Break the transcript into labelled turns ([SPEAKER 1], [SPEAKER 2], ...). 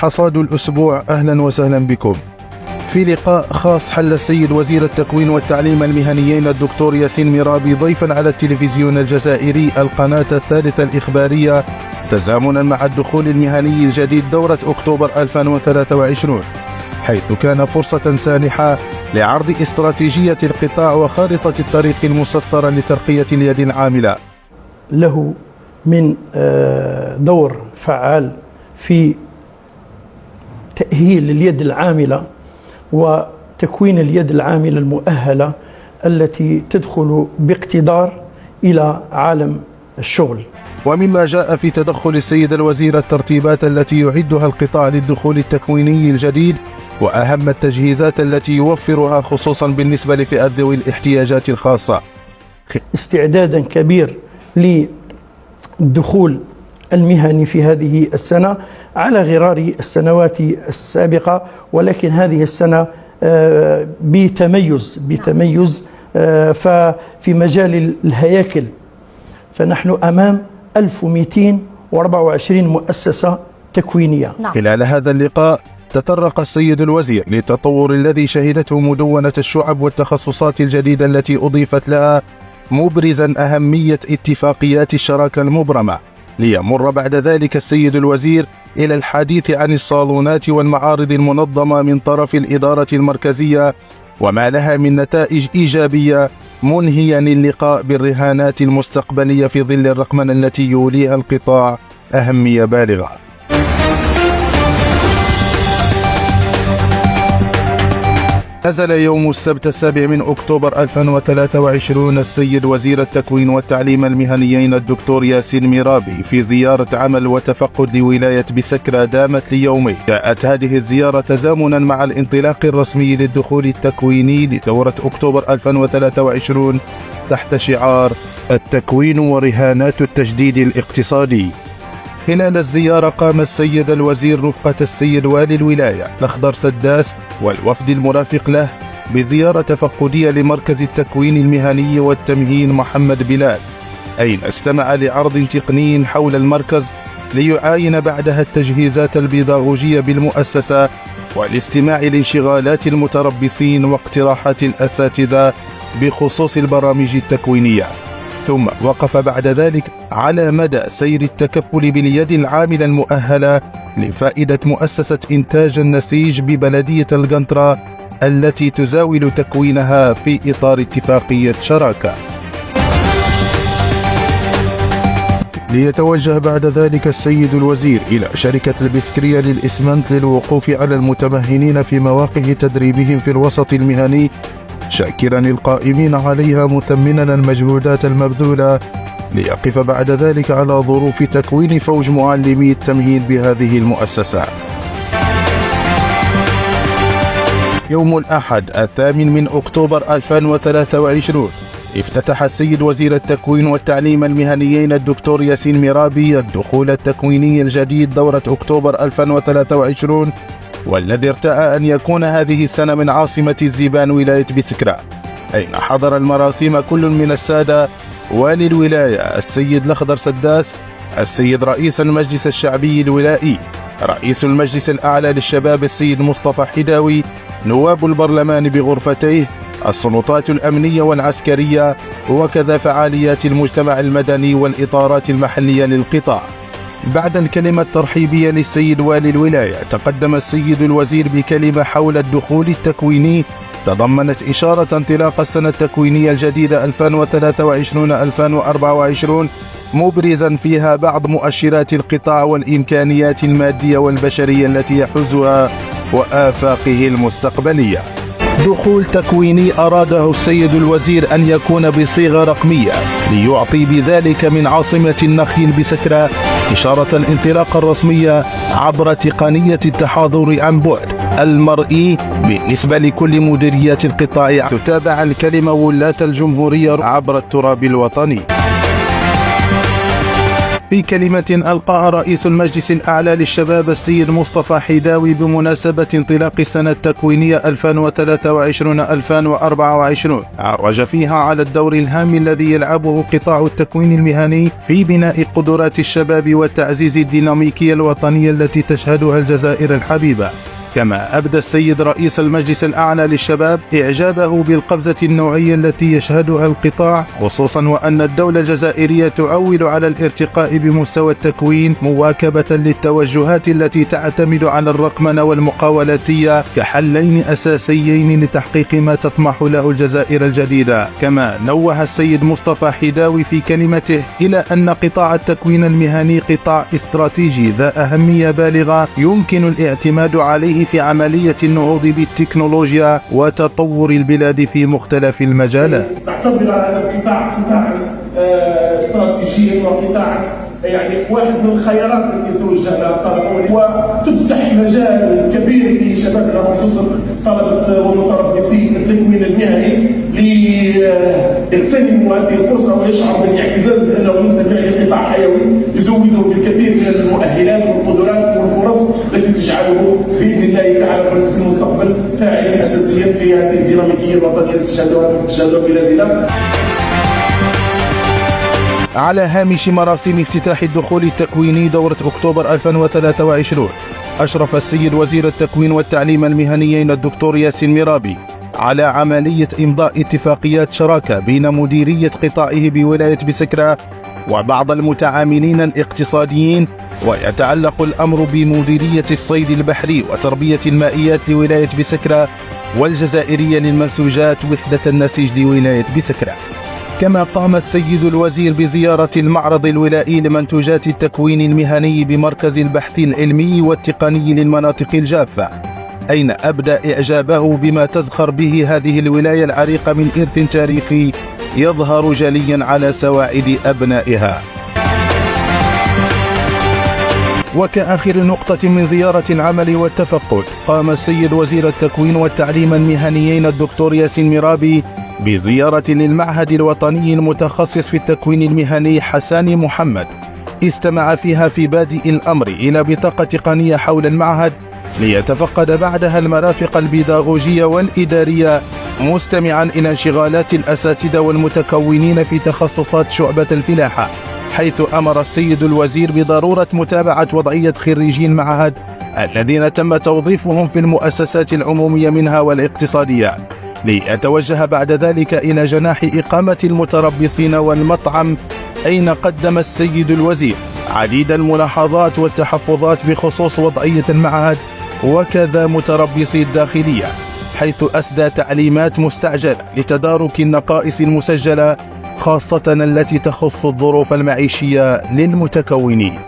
[SPEAKER 1] حصاد الأسبوع، أهلا وسهلا بكم. في لقاء خاص حل السيد وزير التكوين والتعليم المهنيين الدكتور ياسين ميرابي ضيفا على التلفزيون الجزائري القناة الثالثة الإخبارية تزامنا مع الدخول المهني الجديد دورة أكتوبر 2023، حيث كان فرصة سانحة لعرض استراتيجية القطاع وخارطة الطريق المسطرة لترقية اليد العاملة.
[SPEAKER 2] له من دور فعال في تأهيل اليد العاملة وتكوين اليد العاملة المؤهلة التي تدخل باقتدار إلى عالم الشغل.
[SPEAKER 1] ومما جاء في تدخل السيد الوزير الترتيبات التي يعدها القطاع للدخول التكويني الجديد وأهم التجهيزات التي يوفرها خصوصا بالنسبة لفئة ذوي الاحتياجات الخاصة.
[SPEAKER 2] استعدادا كبير للدخول المهني في هذه السنة على غرار السنوات السابقة، ولكن هذه السنة بتميز ففي مجال الهياكل فنحن أمام 1224 مؤسسة تكوينية.
[SPEAKER 1] خلال هذا اللقاء تطرق السيد الوزير للتطور الذي شهدته مدونة الشعب والتخصصات الجديدة التي أضيفت لها، مبرزا أهمية اتفاقيات الشراكة المبرمة، ليمر بعد ذلك السيد الوزير إلى الحديث عن الصالونات والمعارض المنظمة من طرف الإدارة المركزية وما لها من نتائج إيجابية، منهيا اللقاء بالرهانات المستقبلية في ظل الرقمنة التي يوليها القطاع أهمية بالغة. نزل يوم السبت 7 أكتوبر 2023 السيد وزير التكوين والتعليم المهنيين الدكتور ياسين ميرابي في زيارة عمل وتفقد لولاية بسكرة دامت ليومين. جاءت هذه الزيارة تزامنا مع الانطلاق الرسمي للدخول التكويني لدورة أكتوبر 2023 تحت شعار التكوين ورهانات التجديد الاقتصادي. خلال الزيارة قام السيد الوزير رفقة السيد والي الولاية الأخضر سداس والوفد المرافق له بزيارة تفقدية لمركز التكوين المهني والتمهين محمد بلال، أين استمع لعرض تقني حول المركز ليعاين بعدها التجهيزات البيداغوجية بالمؤسسة والاستماع لانشغالات المتربصين واقتراحات الأساتذة بخصوص البرامج التكوينية. ثم وقف بعد ذلك على مدى سير التكفل باليد العاملة المؤهلة لفائدة مؤسسة إنتاج النسيج ببلدية القنطرة التي تزاول تكوينها في إطار اتفاقية شراكة. ليتوجه بعد ذلك السيد الوزير إلى شركة البسكرية للإسمنت للوقوف على المتمهنين في مواقع تدريبهم في الوسط المهني، شاكرا القائمين عليها مثمنا المجهودات المبذولة، ليقف بعد ذلك على ظروف تكوين فوج معلمي التمهيد بهذه المؤسسة. يوم الأحد 8 أكتوبر 2023 افتتح السيد وزير التكوين والتعليم المهنيين الدكتور ياسين ميرابي الدخول التكويني الجديد دورة أكتوبر 2023، والذي ارتأى أن يكون هذه السنة من عاصمة الزيبان ولاية بسكرة، أين حضر المراسم كل من السادة والي الولاية السيد الأخضر سداس، السيد رئيس المجلس الشعبي الولائي، رئيس المجلس الأعلى للشباب السيد مصطفى حداوي، نواب البرلمان بغرفتيه، السلطات الأمنية والعسكرية، وكذا فعاليات المجتمع المدني والإطارات المحلية للقطاع. بعد الكلمة الترحيبية للسيد والي الولاية تقدم السيد الوزير بكلمة حول الدخول التكويني تضمنت إشارة انطلاق السنة التكوينية الجديدة 2023-2024، مبرزا فيها بعض مؤشرات القطاع والإمكانيات المادية والبشرية التي يحوزها وآفاقه المستقبلية. دخول تكويني أراده السيد الوزير أن يكون بصيغة رقمية ليعطي بذلك من عاصمة النخيل بسكرة إشارة الانطلاق الرسمية عبر تقنية التحاضر عن بعد المرئي بالنسبة لكل مديريات القطاع. تتابع الكلمة ولاة الجمهورية عبر التراب الوطني. في كلمة ألقاها رئيس المجلس الأعلى للشباب السيد مصطفى حيداوي بمناسبة انطلاق السنة التكوينية 2023-2024 عرج فيها على الدور الهام الذي يلعبه قطاع التكوين المهني في بناء قدرات الشباب وتعزيز الديناميكية الوطنية التي تشهدها الجزائر الحبيبة. كما أبدى السيد رئيس المجلس الأعلى للشباب إعجابه بالقفزة النوعية التي يشهدها القطاع، خصوصا وأن الدولة الجزائرية تعول على الارتقاء بمستوى التكوين مواكبة للتوجهات التي تعتمد على الرقمنة والمقاولاتية كحلين أساسيين لتحقيق ما تطمح له الجزائر الجديدة. كما نوه السيد مصطفى حيداوي في كلمته إلى أن قطاع التكوين المهني قطاع استراتيجي ذا أهمية بالغة يمكن الاعتماد عليه في عملية النهوض بالتكنولوجيا وتطور البلاد في مختلف المجالات.
[SPEAKER 3] تعتبر هذا القطاع قطاعا استراتيجيا وقطاعا واحد من الخيارات التي توجه لها الطلبة، وتفتح مجال كبير لشبابنا خصوصا طلبة ومتربصي التكوين المهني ليغتنموا هذه الفرصة ويشعروا بالاعتزاز بأنه منتمي لقطاع حيوي يزوده بالكثير من المؤهلات والقدرات والفرص التي تجعله بإذن الله تعالى في المستقبل فاعلا أساسيا في هذه الديناميكية الوطنية التي تشهدها بلادنا.
[SPEAKER 1] على هامش مراسم افتتاح الدخول التكويني دورة أكتوبر 2023 أشرف السيد وزير التكوين والتعليم المهنيين الدكتور ياسين ميرابي على عملية إمضاء اتفاقيات شراكة بين مديرية قطاعه بولاية بسكرة وبعض المتعاملين الاقتصاديين، ويتعلق الأمر بمديرية الصيد البحري وتربية المائيات لولاية بسكرة والجزائرية للمنسوجات وحدة النسيج لولاية بسكرة. كما قام السيد الوزير بزيارة المعرض الولائي لمنتوجات التكوين المهني بمركز البحث العلمي والتقني للمناطق الجافة، أين أبدى إعجابه بما تزخر به هذه الولاية العريقة من إرث تاريخي يظهر جليا على سواعد أبنائها. وكآخر نقطة من زيارة العمل والتفقد، قام السيد وزير التكوين والتعليم المهنيين الدكتور ياسين ميرابي بزيارة للمعهد الوطني المتخصص في التكوين المهني حسان محمد، استمع فيها في بادئ الأمر إلى بطاقة تقنية حول المعهد ليتفقد بعدها المرافق البيداغوجية والإدارية، مستمعا إلى انشغالات الأساتذة والمتكونين في تخصصات شعبة الفلاحة، حيث أمر السيد الوزير بضرورة متابعة وضعية خريجي المعهد الذين تم توظيفهم في المؤسسات العمومية منها والاقتصادية، ليتوجه بعد ذلك إلى جناح إقامة المتربصين والمطعم، أين قدم السيد الوزير عديد الملاحظات والتحفظات بخصوص وضعية المعهد وكذا متربصي الداخلية، حيث أسدى تعليمات مستعجلة لتدارك النقائص المسجلة خاصة التي تخص الظروف المعيشية للمتكونين.